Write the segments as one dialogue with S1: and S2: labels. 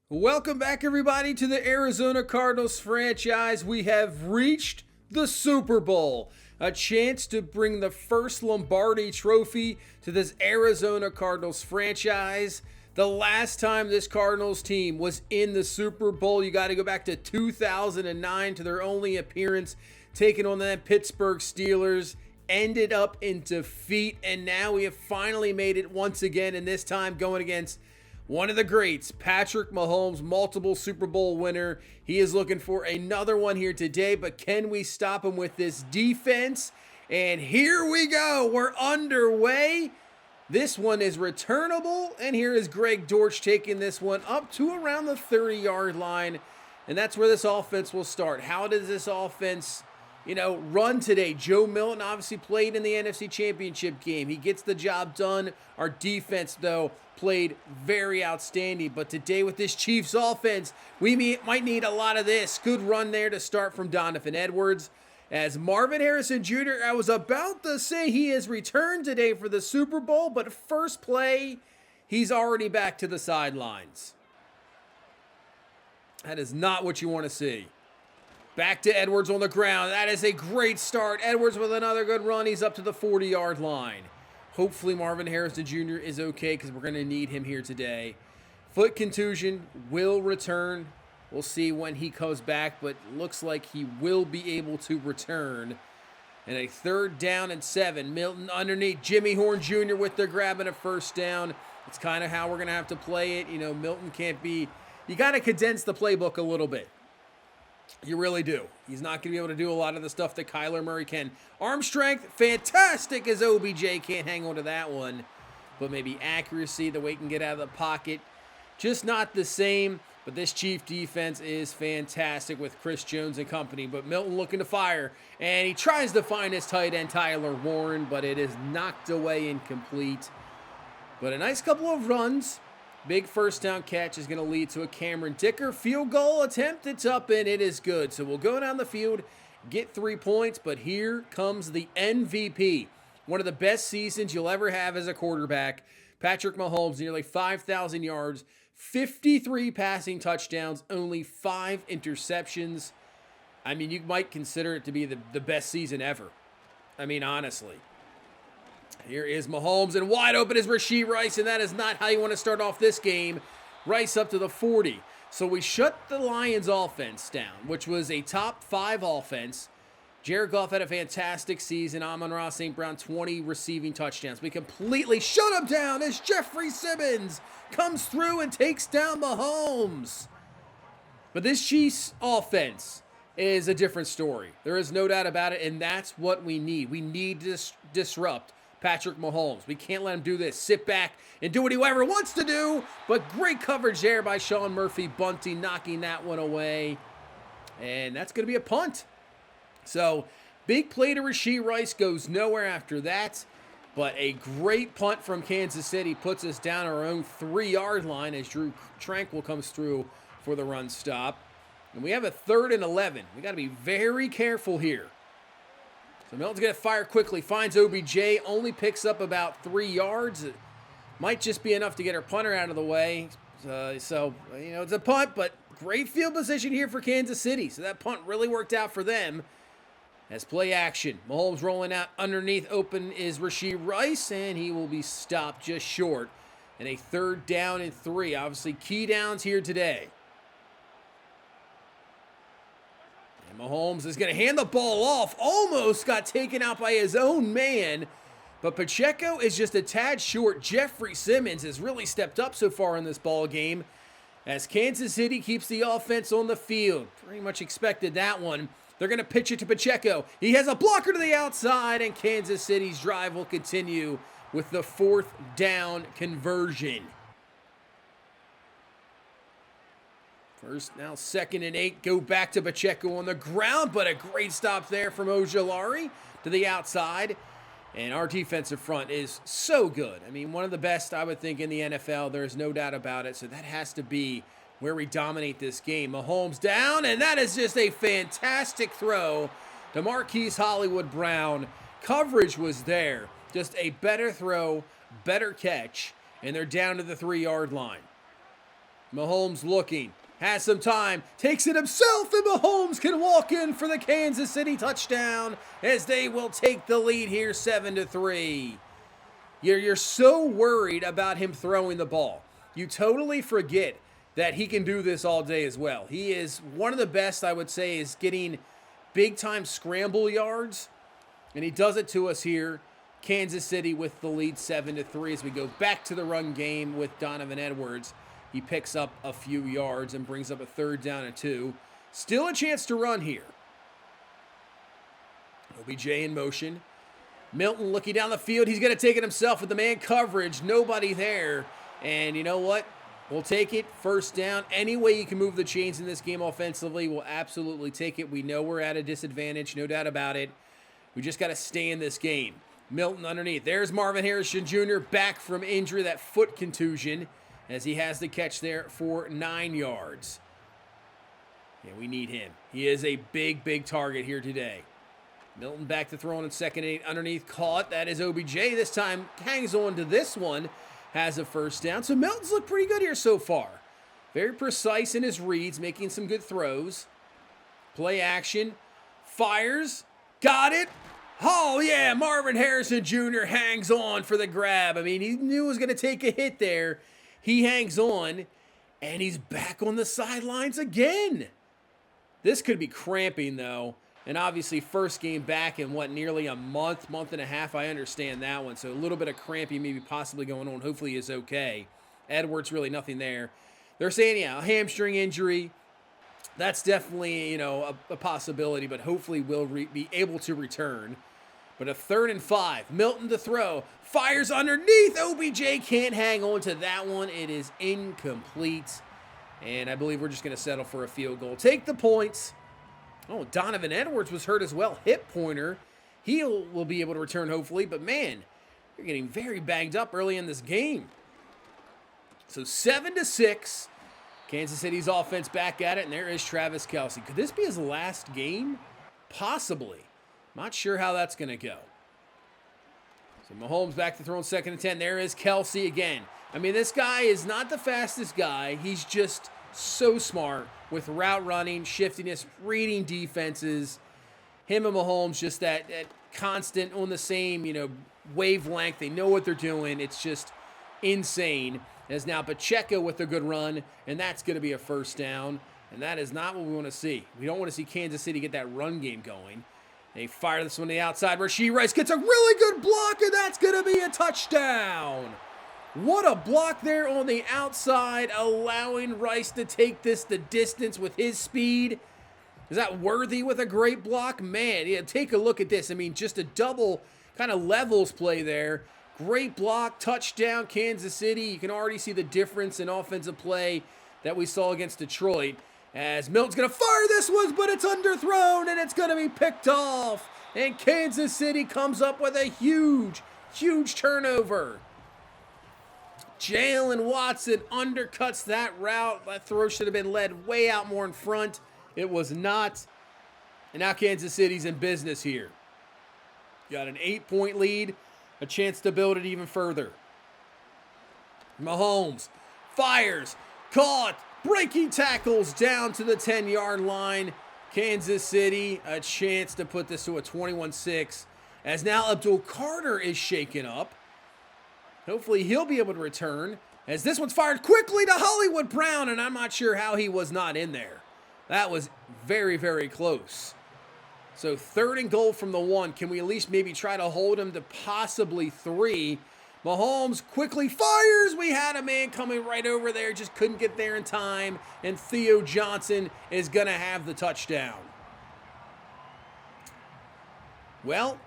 S1: Welcome back, everybody, to the Arizona Cardinals franchise. We have reached the Super Bowl, a chance to bring the first Lombardi trophy to this Arizona Cardinals franchise. The last time this Cardinals team was in the Super Bowl, you got to go back to 2009 to their only appearance, taking on the Pittsburgh Steelers. Ended up in defeat, and now we have finally made it once again, and this time going against one of the greats, Patrick Mahomes, multiple Super Bowl winner. He is looking for another one here today, but can we stop him with this defense? And here we go. We're underway. This one is returnable, and here is Greg Dortch taking this one up to around the 30-yard line, and that's where this offense will start. How does this offense run today? Joe Milton obviously played in the NFC Championship game. He gets the job done. Our defense, though, played very outstanding. But today with this Chiefs offense, we might need a lot of this. Good run there to start from Donovan Edwards. As Marvin Harrison Jr., I was about to say he has returned today for the Super Bowl, but first play, he's already back to the sidelines. That is not what you want to see. Back to Edwards on the ground. That is a great start. Edwards with another good run. He's up to the 40-yard line. Hopefully Marvin Harrison Jr. is okay because we're going to need him here today. Foot contusion will return. We'll see when he comes back, but looks like he will be able to return. And a 3rd down and 7. Milton underneath. Jimmy Horn Jr. with the grab and a first down. It's kind of how we're going to have to play it. Milton can't be... You got to condense the playbook a little bit. You really do. He's not going to be able to do a lot of the stuff that Kyler Murray can. Arm strength, fantastic as OBJ. Can't hang on to that one. But maybe accuracy, the way he can get out of the pocket, just not the same. But this Chief defense is fantastic with Chris Jones and company. But Milton looking to fire. And he tries to find his tight end, Tyler Warren. But it is knocked away incomplete. But a nice couple of runs. Big first down catch is going to lead to a Cameron Dicker field goal attempt. It's up and it is good. So we'll go down the field, get 3 points, but here comes the MVP. One of the best seasons you'll ever have as a quarterback. Patrick Mahomes, nearly 5,000 yards, 53 passing touchdowns, only 5 interceptions. I mean, you might consider it to be the best season ever. I mean, honestly. Here is Mahomes, and wide open is Rashee Rice, and that is not how you want to start off this game. Rice up to the 40. So we shut the Lions offense down, which was a top 5 offense. Jared Goff had a fantastic season. Amon-Ra St. Brown, 20 receiving touchdowns. We completely shut him down as Jeffrey Simmons comes through and takes down Mahomes. But this Chiefs offense is a different story. There is no doubt about it, and that's what we need. We need to disrupt Patrick Mahomes. We can't let him do this. Sit back and do what he ever wants to do. But great coverage there by Sean Murphy Bunting, knocking that one away. And that's going to be a punt. So, big play to Rashee Rice, goes nowhere after that. But a great punt from Kansas City puts us down our own 3-yard line as Drew Tranquil comes through for the run stop. And we have a 3rd and 11. We got to be very careful here. So Milton's going to fire quickly, finds OBJ, only picks up about 3 yards. It might just be enough to get our punter out of the way. It's a punt, but great field position here for Kansas City. So that punt really worked out for them. As play action, Mahomes rolling out underneath, open is Rashee Rice, and he will be stopped just short. And a 3rd down and 3. Obviously, key downs here today. Mahomes is going to hand the ball off. Almost got taken out by his own man. But Pacheco is just a tad short. Jeffrey Simmons has really stepped up so far in this ball game as Kansas City keeps the offense on the field. Pretty much expected that one. They're going to pitch it to Pacheco. He has a blocker to the outside, and Kansas City's drive will continue with the 4th down conversion. First, now 2nd and 8, go back to Pacheco on the ground, but a great stop there from Ojulari to the outside. And our defensive front is so good. I mean, one of the best, I would think, in the NFL. There's no doubt about it. So that has to be where we dominate this game. Mahomes down, and that is just a fantastic throw to Marquise Hollywood Brown. Coverage was there. Just a better throw, better catch, and they're down to the 3-yard line. Mahomes looking. Has some time. Takes it himself, and Mahomes can walk in for the Kansas City touchdown as they will take the lead here 7-3. You're so worried about him throwing the ball. You totally forget that he can do this all day as well. He is one of the best, I would say, is getting big-time scramble yards, and he does it to us here. Kansas City with the lead 7-3 as we go back to the run game with Donovan Edwards. He picks up a few yards and brings up a 3rd down and 2. Still a chance to run here. OBJ in motion. Milton looking down the field. He's going to take it himself with the man coverage. Nobody there. And you know what? We'll take it. 1st down. Any way you can move the chains in this game offensively, we'll absolutely take it. We know we're at a disadvantage. No doubt about it. We just got to stay in this game. Milton underneath. There's Marvin Harrison Jr. back from injury, that foot contusion, as he has the catch there for 9 yards. Yeah, we need him. He is a big, big target here today. Milton back to throwing in 2nd and 8 underneath. Caught. That is OBJ. This time hangs on to this one. Has a 1st down. So Milton's looked pretty good here so far. Very precise in his reads, making some good throws. Play action. Fires. Got it. Oh, yeah. Marvin Harrison Jr. hangs on for the grab. I mean, he knew he was going to take a hit there. He hangs on, and he's back on the sidelines again. This could be cramping, though. And obviously, first game back in, nearly a month and a half. I understand that one. So a little bit of cramping maybe possibly going on. Hopefully he is okay. Edwards, really nothing there. They're saying, yeah, a hamstring injury. That's definitely, a possibility, but hopefully will be able to return. But a 3rd and 5. Milton to throw. Fires underneath. OBJ can't hang on to that one. It is incomplete. And I believe we're just going to settle for a field goal. Take the points. Oh, Donovan Edwards was hurt as well. Hip pointer. He will be able to return hopefully. But man, you're getting very banged up early in this game. So 7-6. Kansas City's offense back at it. And there is Travis Kelce. Could this be his last game? Possibly. Not sure how that's going to go. So Mahomes back to throwing 2nd and 10. There is Kelce again. I mean, this guy is not the fastest guy. He's just so smart with route running, shiftiness, reading defenses. Him and Mahomes, just that constant on the same, wavelength. They know what they're doing. It's just insane. As now Pacheco with a good run, and that's going to be a 1st down. And that is not what we want to see. We don't want to see Kansas City get that run game going. They fire this one to the outside. Rashee Rice gets a really good block, and that's going to be a touchdown. What a block there on the outside, allowing Rice to take this the distance with his speed. Is that Worthy with a great block? Man, yeah, take a look at this. I mean, just a double kind of levels play there. Great block, touchdown, Kansas City. You can already see the difference in offensive play that we saw against Detroit. As Milton's going to fire this one, but it's underthrown, and it's going to be picked off. And Kansas City comes up with a huge, huge turnover. Jalen Watson undercuts that route. That throw should have been led way out more in front. It was not. And now Kansas City's in business here. Got an 8-point lead. A chance to build it even further. Mahomes fires. Caught. Breaking tackles down to the 10-yard line. Kansas City, a chance to put this to a 21-6. As now Abdul Carter is shaken up. Hopefully he'll be able to return. As this one's fired quickly to Hollywood Brown, and I'm not sure how he was not in there. That was very, very close. So 3rd and goal from the 1. Can we at least maybe try to hold him to possibly 3? Mahomes quickly fires. We had a man coming right over there. Just couldn't get there in time. And Theo Johnson is going to have the touchdown. Well,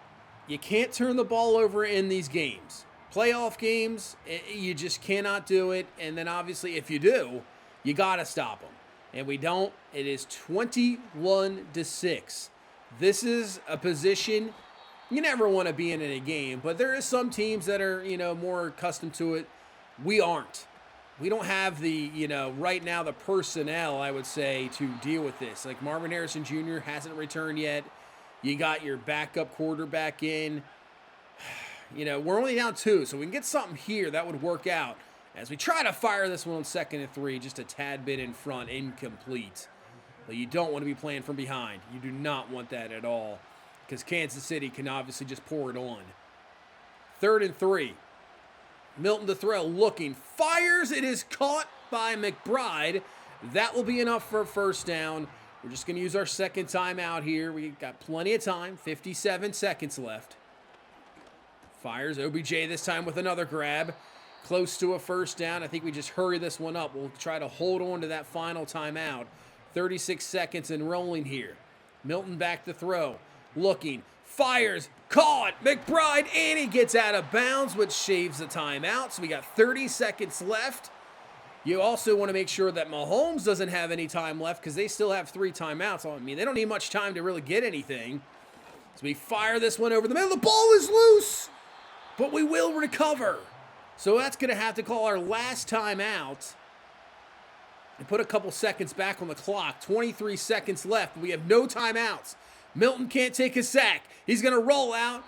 S1: you can't turn the ball over in these games. Playoff games, you just cannot do it. And then obviously if you do, you got to stop them. And we don't. It is 21-6. This is a position you never want to be in a game, but there is some teams that are, more accustomed to it. We aren't. We don't have the, right now the personnel, I would say, to deal with this. Like Marvin Harrison Jr. hasn't returned yet. You got your backup quarterback in. We're only down 2, so we can get something here that would work out. As we try to fire this one on 2nd and 3, just a tad bit in front, incomplete. But you don't want to be playing from behind. You do not want that at all, because Kansas City can obviously just pour it on. 3rd and 3. Milton to throw, looking, fires. It is caught by McBride. That will be enough for a first down. We're just going to use our second timeout here. We got plenty of time, 57 seconds left. Fires, OBJ this time with another grab. Close to a first down. I think we just hurry this one up. We'll try to hold on to that final timeout. 36 seconds and rolling here. Milton back to throw. Looking. Fires. Caught. McBride. And he gets out of bounds, which shaves the timeout. So we got 30 seconds left. You also want to make sure that Mahomes doesn't have any time left, because they still have 3 timeouts. I mean, they don't need much time to really get anything. So we fire this one over the middle. The ball is loose, but we will recover. So that's going to have to call our last timeout and put a couple seconds back on the clock. 23 seconds left. We have no timeouts. Milton can't take a sack. He's going to roll out.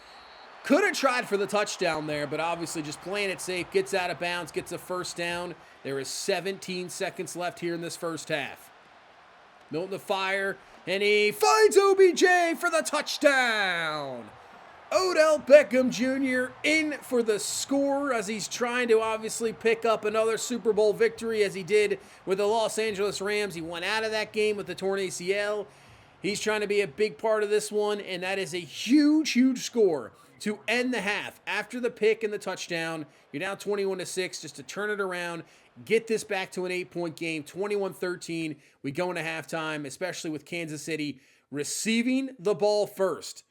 S1: Could have tried for the touchdown there, but obviously just playing it safe. Gets out of bounds, gets a first down. There is 17 seconds left here in this first half. Milton to fire, and he finds OBJ for the touchdown. Odell Beckham Jr. in for the score, as he's trying to obviously pick up another Super Bowl victory, as he did with the Los Angeles Rams. He went out of that game with the torn ACL. He's trying to be a big part of this one, and that is a huge, huge score to end the half. After the pick and the touchdown, you're down 21-6, just to turn it around, get this back to an 8-point game, 21-13. We go into halftime, especially with Kansas City receiving the ball first.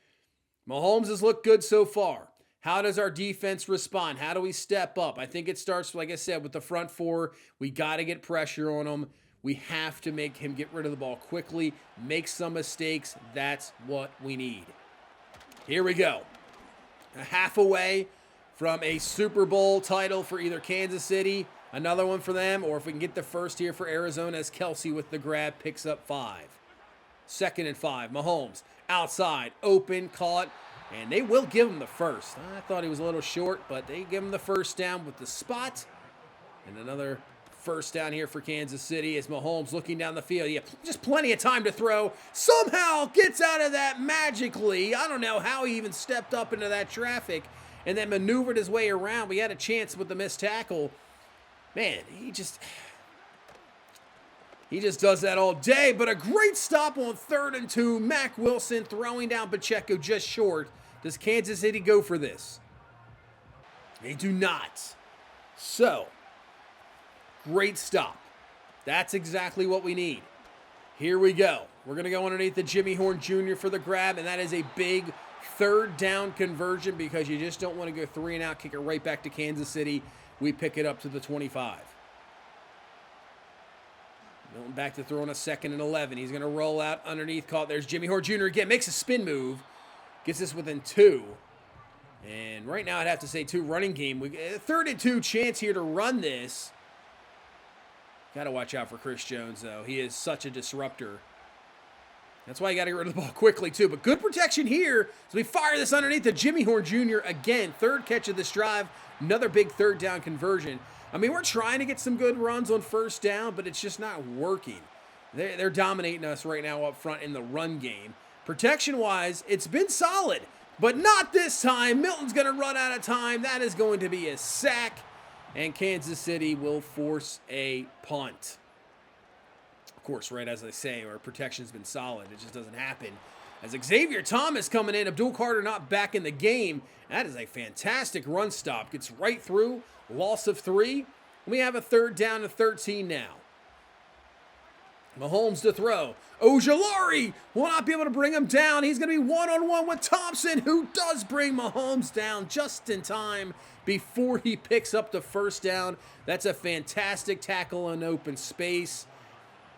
S1: Mahomes has looked good so far. How does our defense respond? How do we step up? I think it starts, like I said, with the front four. We got to get pressure on him. We have to make him get rid of the ball quickly, make some mistakes. That's what we need. Here we go. A half away from a Super Bowl title for either Kansas City, another one for them, or if we can get the first here for Arizona, as Kelsey with the grab picks up 5. 2nd and 5. Mahomes outside, open, caught, and they will give him the first. I thought he was a little short, but they give him the first down with the spot. And another first down here for Kansas City as Mahomes looking down the field. Yeah, just plenty of time to throw. Somehow gets out of that magically. I don't know how he even stepped up into that traffic and then maneuvered his way around. We had a chance with the missed tackle. Man, he just does that all day. But a great stop on 3rd and 2. Mack Wilson throwing down Pacheco just short. Does Kansas City go for this? They do not. So, great stop. That's exactly what we need. Here we go. We're going to go underneath the Jimmy Horn Jr. for the grab, and that is a big 3rd down conversion, because you just don't want to go 3 and out, kick it right back to Kansas City. We pick it up to the 25. Milton back to throw on a 2nd and 11. He's going to roll out underneath. Caught. There's Jimmy Horn Jr. again. Makes a spin move. Gets this within 2. And right now I'd have to say 2 running game. We 3rd and 2 chance here to run this. Got to watch out for Chris Jones, though. He is such a disruptor. That's why you got to get rid of the ball quickly, too. But good protection here. So we fire this underneath the Jimmy Horn Jr. again. 3rd catch of this drive. Another big 3rd down conversion. I mean, we're trying to get some good runs on 1st down, but it's just not working. They're dominating us right now up front in the run game. Protection-wise, it's been solid, but not this time. Milton's going to run out of time. That is going to be a sack, and Kansas City will force a punt. Of course, right as I say, our protection's been solid. It just doesn't happen. As Xavier Thomas coming in, Abdul Carter not back in the game. That is a fantastic run stop. Gets right through. Loss of 3. We have a 3rd down and 13 now. Mahomes to throw. Ojulari will not be able to bring him down. He's going to be one-on-one with Thompson, who does bring Mahomes down just in time before he picks up the first down. That's a fantastic tackle in open space.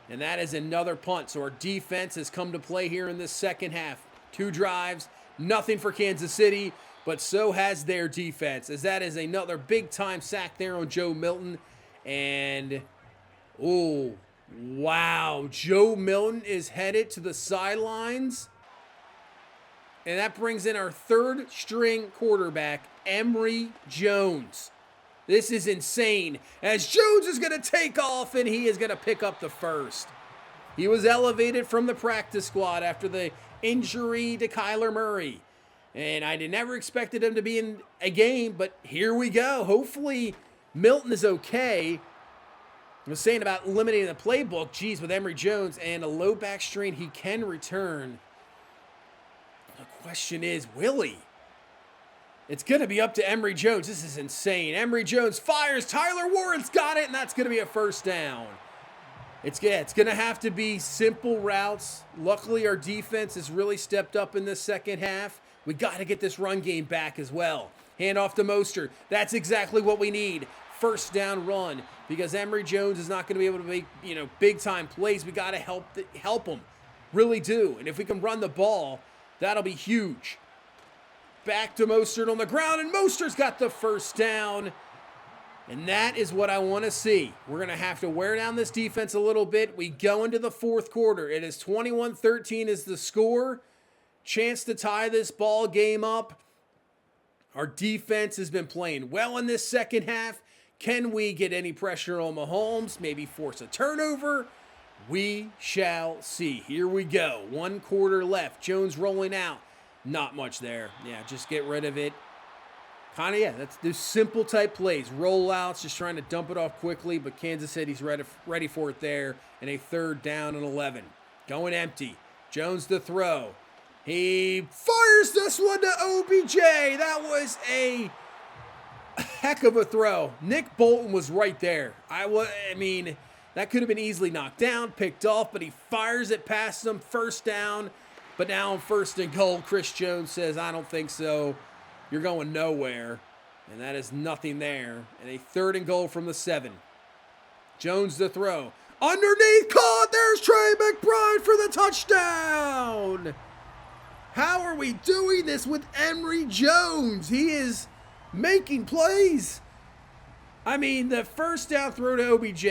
S1: And that is another punt. So our defense has come to play here in this second half. 2 drives, nothing for Kansas City, but so has their defense, as that is another big-time sack there on Joe Milton. And, oh, wow, Joe Milton is headed to the sidelines. And that brings in our 3rd-string quarterback, Emory Jones. This is insane, as Jones is going to take off, and he is going to pick up the first. He was elevated from the practice squad after the injury to Kyler Murray. And I never expected him to be in a game, but here we go. Hopefully, Milton is okay. I was saying about eliminating the playbook. Geez, with Emory Jones and a low back strain, he can return. The question is, will he? It's going to be up to Emory Jones. This is insane. Emory Jones fires. Tyler Warren's got it, and that's going to be a first down. It's going to have to be simple routes. Luckily, our defense has really stepped up in this second half. We got to get this run game back as well. Hand off to Mostert. That's exactly what we need. First down run, because Emory Jones is not going to be able to make, big time plays. We got to help him. Really do. And if we can run the ball, that'll be huge. Back to Mostert on the ground, and Mostert's got the first down. And that is what I want to see. We're going to have to wear down this defense a little bit. We go into the fourth quarter. It is 21-13 is the score. Chance to tie this ball game up. Our defense has been playing well in this second half. Can we get any pressure on Mahomes? Maybe force a turnover? We shall see. Here we go. 1 quarter left. Jones rolling out. Not much there. Yeah, just get rid of it. That's those simple type plays. Rollouts, just trying to dump it off quickly, but Kansas City's ready for it there. And a 3rd down and 11. Going empty. Jones to throw. He fires this one to OBJ. That was a heck of a throw. Nick Bolton was right there. That could have been easily knocked down, picked off, but he fires it past him. First down. But now on 1st and goal, Chris Jones says, I don't think so. You're going nowhere. And that is nothing there. And a 3rd and goal from the 7. Jones to throw. Underneath, caught. There's Trey McBride for the touchdown. How are we doing this with Emory Jones? He is making plays. The first down throw to OBJ,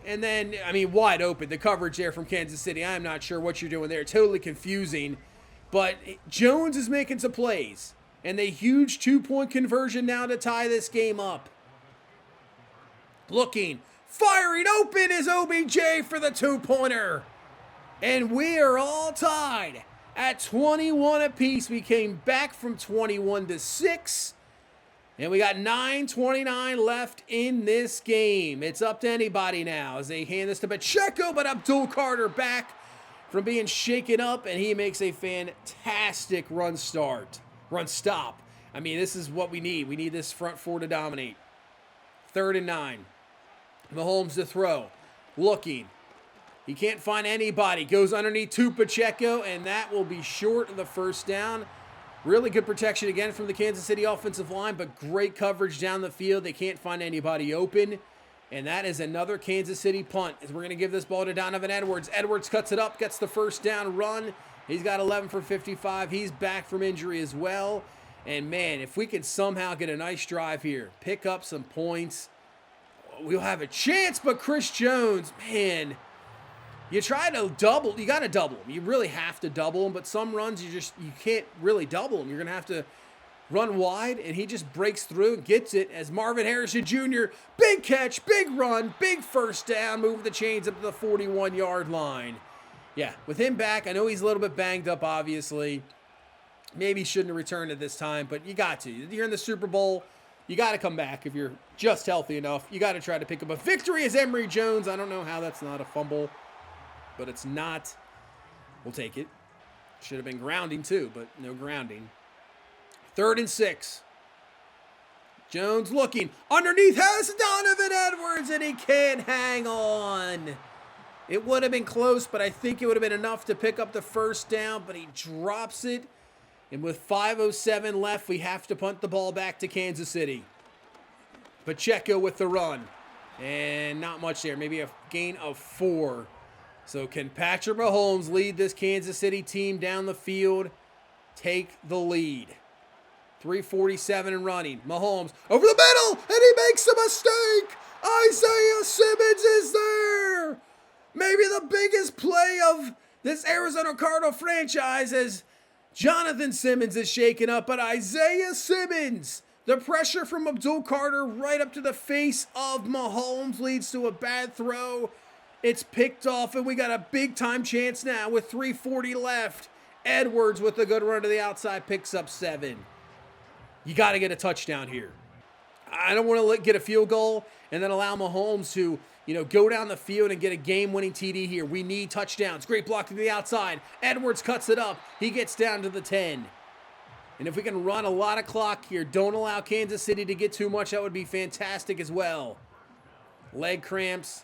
S1: and then, wide open. The coverage there from Kansas City. I'm not sure what you're doing there. Totally confusing. But Jones is making some plays. And the huge 2-point conversion now to tie this game up. Looking. Firing open is OBJ for the 2-pointer. And we are all tied at 21 apiece. We came back from 21-6. And we got 9:29 left in this game. It's up to anybody now as they hand this to Pacheco, but Abdul Carter back from being shaken up, and he makes a fantastic run stop. This is what we need. We need this front 4 to dominate. 3rd and 9. Mahomes to throw. Looking. He can't find anybody. Goes underneath to Pacheco, and that will be short of the first down. Really good protection again from the Kansas City offensive line, but great coverage down the field. They can't find anybody open. And that is another Kansas City punt, as we're going to give this ball to Donovan Edwards. Edwards cuts it up, gets the first down run. He's got 11 for 55. He's back from injury as well. And, man, if we can somehow get a nice drive here, pick up some points, we'll have a chance. But Chris Jones, man, you try to double. You got to double him. You really have to double him. But some runs, you can't really double him. You're going to have to run wide, and he just breaks through and gets it as Marvin Harrison Jr., big catch, big run, big first down, moving the chains up to the 41-yard line. Yeah, with him back, I know he's a little bit banged up, obviously. Maybe he shouldn't have returned at this time, but you got to. You're in the Super Bowl. You got to come back if you're just healthy enough. You got to try to pick up a victory as Emory Jones. I don't know how that's not a fumble, but it's not. We'll take it. Should have been grounding too, but no grounding. 3rd and 6. Jones looking. Underneath has Donovan Edwards, and he can't hang on. It would have been close, but I think it would have been enough to pick up the first down, but he drops it. And with 5:07 left, we have to punt the ball back to Kansas City. Pacheco with the run. And not much there. Maybe a gain of 4. So can Patrick Mahomes lead this Kansas City team down the field? Take the lead. 3:47 and running. Mahomes over the middle, and he makes a mistake. Isaiah Simmons is there. Maybe the biggest play of this Arizona Cardinal franchise as Jonathan Simmons is shaken up, but Isaiah Simmons The pressure from Abdul Carter right up to the face of Mahomes leads to a bad throw. It's picked off, and we got a big-time chance now with 3:40 left. Edwards with a good run to the outside picks up 7. You got to get a touchdown here. I don't want to get a field goal and then allow Mahomes to, go down the field and get a game-winning TD here. We need touchdowns. Great block to the outside. Edwards cuts it up. He gets down to the 10. And if we can run a lot of clock here, don't allow Kansas City to get too much, that would be fantastic as well. Leg cramps,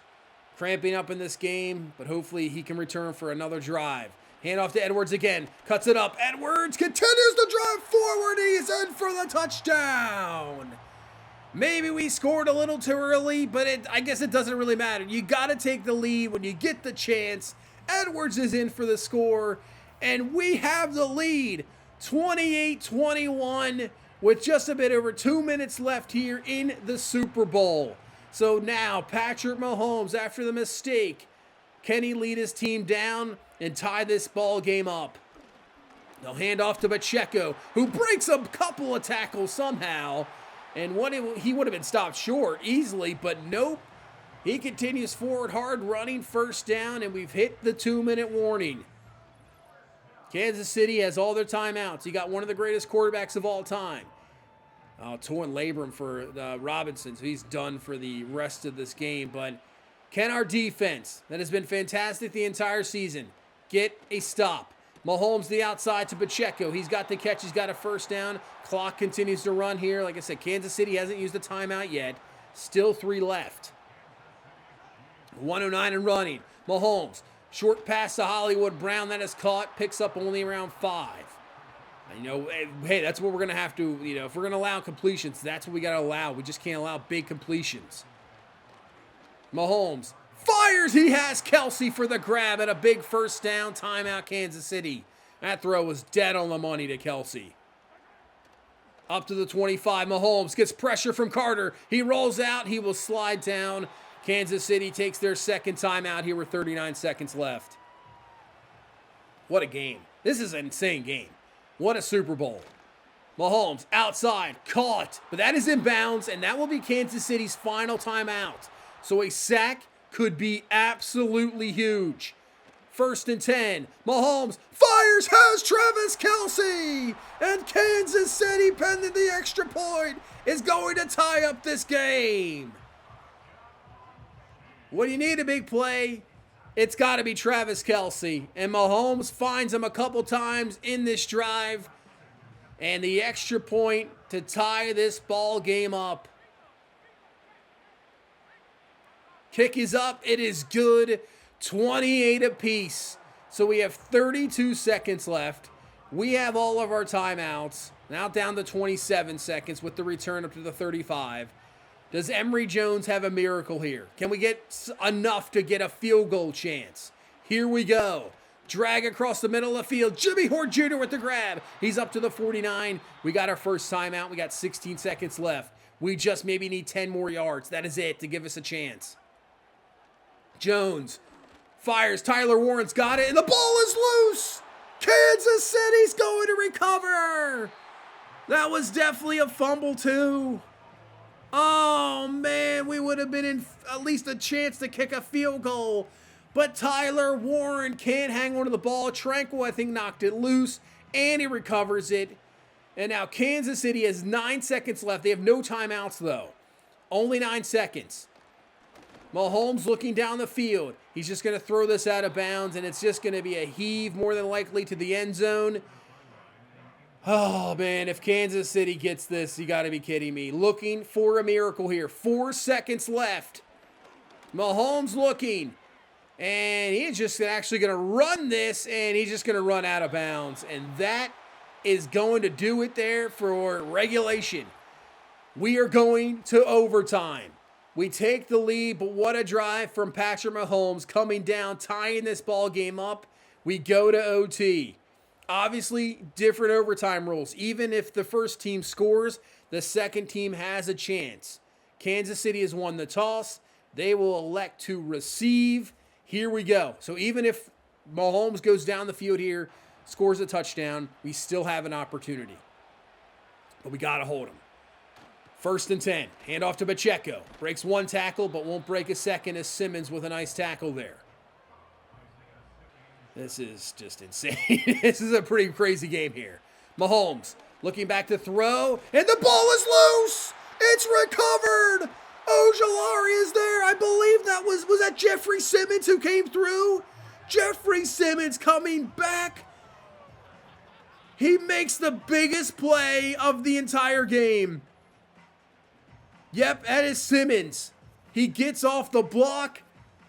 S1: cramping up in this game, but hopefully he can return for another drive. Hand off to Edwards again. Cuts it up. Edwards continues to drive forward. He's in for the touchdown. Maybe we scored a little too early, but I guess it doesn't really matter. You got to take the lead when you get the chance. Edwards is in for the score, and we have the lead. 28-21 with just a bit over 2 minutes left here in the Super Bowl. So now Patrick Mahomes, after the mistake, can he lead his team down and tie this ball game up? They'll hand off to Pacheco, who breaks a couple of tackles somehow. And he would have been stopped short easily, but nope. He continues forward, hard running, first down, and we've hit the 2-minute warning. Kansas City has all their timeouts. You got one of the greatest quarterbacks of all time. Torn labrum for Robinson, so he's done for the rest of this game. But can our defense, that has been fantastic the entire season, get a stop? Mahomes the outside to Pacheco. He's got the catch. He's got a first down. Clock continues to run here. Like I said, Kansas City hasn't used a timeout yet. Still 3 left. 109 and running. Mahomes. Short pass to Hollywood Brown. That is caught. Picks up only around 5. Hey, that's what we're going to have to, if we're going to allow completions, that's what we got to allow. We just can't allow big completions. Mahomes fires. He has Kelsey for the grab and a big first down. Timeout, Kansas City. That throw was dead on the money to Kelsey. Up to the 25. Mahomes gets pressure from Carter. He rolls out. He will slide down. Kansas City takes their second timeout here with 39 seconds left. What a game. This is an insane game. What a Super Bowl. Mahomes outside, caught, but that is in bounds, and that will be Kansas City's final timeout. So a sack could be absolutely huge. 1st and 10. Mahomes fires, has Travis Kelsey, and Kansas City, pending the extra point, is going to tie up this game. When you need a big play, it's got to be Travis Kelsey. And Mahomes finds him a couple times in this drive. And the extra point to tie this ball game up. Kick is up. It is good. 28 apiece. So we have 32 seconds left. We have all of our timeouts. Now down to 27 seconds with the return up to the 35. Does Emory Jones have a miracle here? Can we get enough to get a field goal chance? Here we go. Drag across the middle of the field. Jimmy Hort Jr. with the grab. He's up to the 49. We got our first timeout. We got 16 seconds left. We just maybe need 10 more yards. That is it to give us a chance. Jones fires. Tyler Warren's got it, and the ball is loose. Kansas City's going to recover. That was definitely a fumble too. Oh, man, we would have been in at least a chance to kick a field goal. But Tyler Warren can't hang on to the ball. Tranquil, I think, knocked it loose, and he recovers it. And now Kansas City has 9 seconds left. They have no timeouts, though. Only 9 seconds. Mahomes looking down the field. He's just going to throw this out of bounds, and it's just going to be a heave, more than likely, to the end zone. Oh, man, if Kansas City gets this, you got to be kidding me. Looking for a miracle here. 4 seconds left. Mahomes looking. And he's just actually going to run this, and he's just going to run out of bounds. And that is going to do it there for regulation. We are going to overtime. We take the lead, but what a drive from Patrick Mahomes coming down, tying this ball game up. We go to OT. Obviously, different overtime rules. Even if the first team scores, the second team has a chance. Kansas City has won the toss. They will elect to receive. Here we go. So even if Mahomes goes down the field here, scores a touchdown, we still have an opportunity. But we got to hold him. First and 10. Handoff to Pacheco. Breaks one tackle, but won't break a second as Simmons with a nice tackle there. This is just insane. This is a pretty crazy game here. Mahomes looking back to throw, and the ball is loose. It's recovered. Ojulari is there. I believe that was that Jeffrey Simmons who came through? Jeffrey Simmons coming back. He makes the biggest play of the entire game. Yep, that is Simmons. He gets off the block,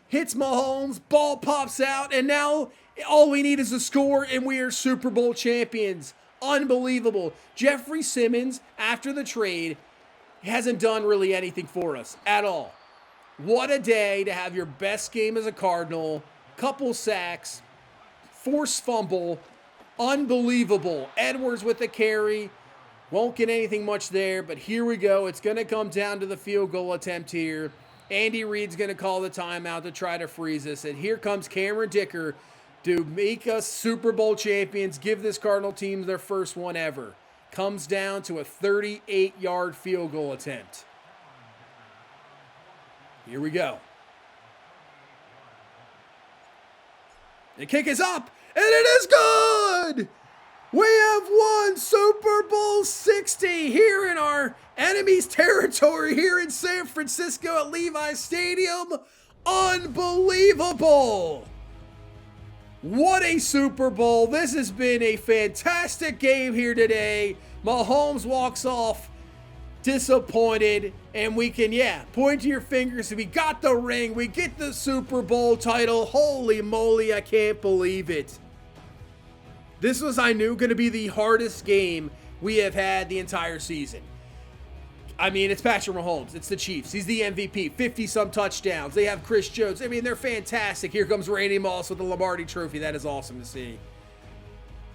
S1: hits Mahomes, ball pops out, and now all we need is a score, and we are Super Bowl champions. Unbelievable. Jeffrey Simmons, after the trade, hasn't done really anything for us at all. What a day to have your best game as a Cardinal. Couple sacks, forced fumble. Unbelievable. Edwards with the carry. Won't get anything much there, but here we go. It's going to come down to the field goal attempt here. Andy Reid's going to call the timeout to try to freeze us. And here comes Cameron Dicker to make us Super Bowl champions, give this Cardinal team their first one ever. Comes down to a 38-yard field goal attempt. Here we go. The kick is up, and it is good! We have won Super Bowl 60 here in our enemy's territory here in San Francisco at Levi's Stadium. Unbelievable! What a Super Bowl. This has been a fantastic game here today. Mahomes walks off disappointed, and we can, point to your fingers. We got the ring. We get the Super Bowl title. Holy moly, I can't believe it. This was, I knew, going to be the hardest game we have had the entire season. I mean, it's Patrick Mahomes. It's the Chiefs. He's the MVP. 50-some touchdowns. They have Chris Jones. I mean, they're fantastic. Here comes Randy Moss with the Lombardi Trophy. That is awesome to see.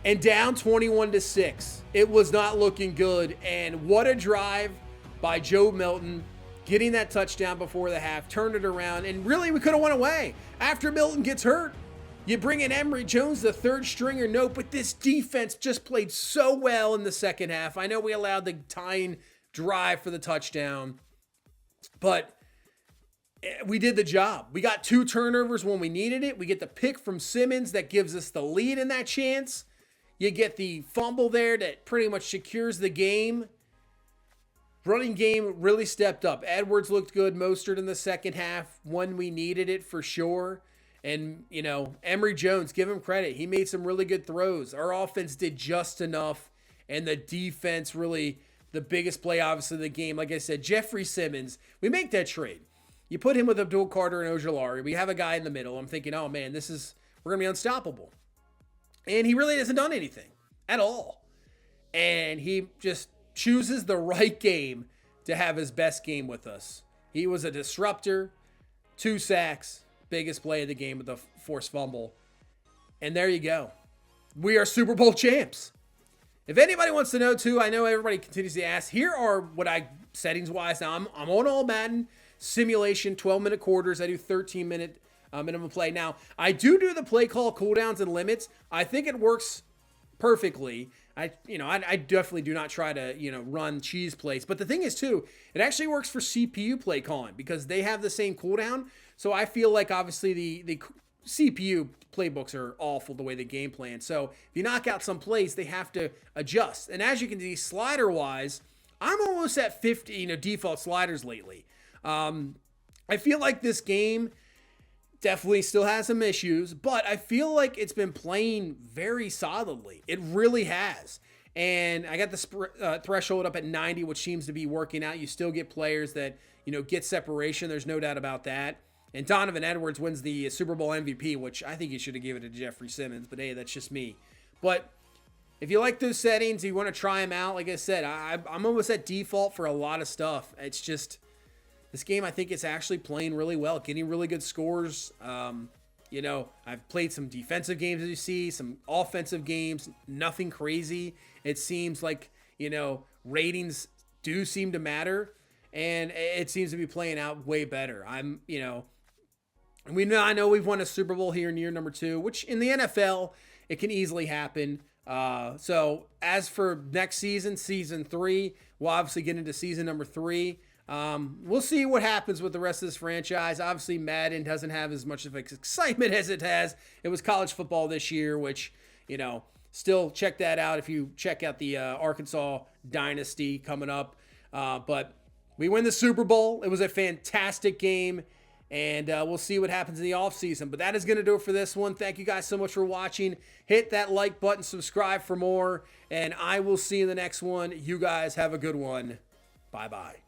S1: And down 21-6. It was not looking good. And what a drive by Joe Milton. Getting that touchdown before the half. Turned it around. And really, we could have went away. After Milton gets hurt, you bring in Emory Jones, the third stringer. No, but this defense just played so well in the second half. I know we allowed the tying drive for the touchdown, but we did the job. We got 2 turnovers when we needed it. We get the pick from Simmons that gives us the lead in that chance. You get the fumble there that pretty much secures the game. Running game really stepped up. Edwards looked good. Mostert in the second half when we needed it for sure. And, Emory Jones, give him credit. He made some really good throws. Our offense did just enough, and the defense really, the biggest play, obviously, of the game. Like I said, Jeffrey Simmons, we make that trade. You put him with Abdul Carter and Ojulari. We have a guy in the middle. I'm thinking, oh, man, we're going to be unstoppable. And he really hasn't done anything at all. And he just chooses the right game to have his best game with us. He was a disruptor, 2 sacks. Biggest play of the game with the forced fumble. And there you go. We are Super Bowl champs. If anybody wants to know too, I know everybody continues to ask, here are what settings-wise, now I'm on all Madden, simulation, 12-minute quarters. I do 13-minute minimum play. Now, I do the play call cooldowns and limits. I think it works perfectly. I definitely do not try to, run cheese plays. But the thing is too, it actually works for CPU play calling because they have the same cooldown. So I feel like obviously the CPU playbooks are awful the way the game plan. So if you knock out some plays, they have to adjust. And as you can see, slider-wise, I'm almost at 50, default sliders lately. I feel like this game definitely still has some issues, but I feel like it's been playing very solidly. It really has. And I got the threshold up at 90, which seems to be working out. You still get players that, get separation. There's no doubt about that. And Donovan Edwards wins the Super Bowl MVP, which I think he should have given it to Jeffrey Simmons. But, hey, that's just me. But if you like those settings, you want to try them out, like I said, I'm almost at default for a lot of stuff. It's just this game, I think it's actually playing really well, getting really good scores. I've played some defensive games, as you see, some offensive games, nothing crazy. It seems like, ratings do seem to matter. And it seems to be playing out way better. I know we've won a Super Bowl here in year number 2, which in the NFL, it can easily happen. So as for next season, season 3, we'll obviously get into season number 3. We'll see what happens with the rest of this franchise. Obviously, Madden doesn't have as much of excitement as it was college football this year, which, still check that out if you check out the Arkansas Dynasty coming up. But we win the Super Bowl. It was a fantastic game. And we'll see what happens in the offseason. But that is going to do it for this one. Thank you guys so much for watching. Hit that like button, subscribe for more. And I will see you in the next one. You guys have a good one. Bye-bye.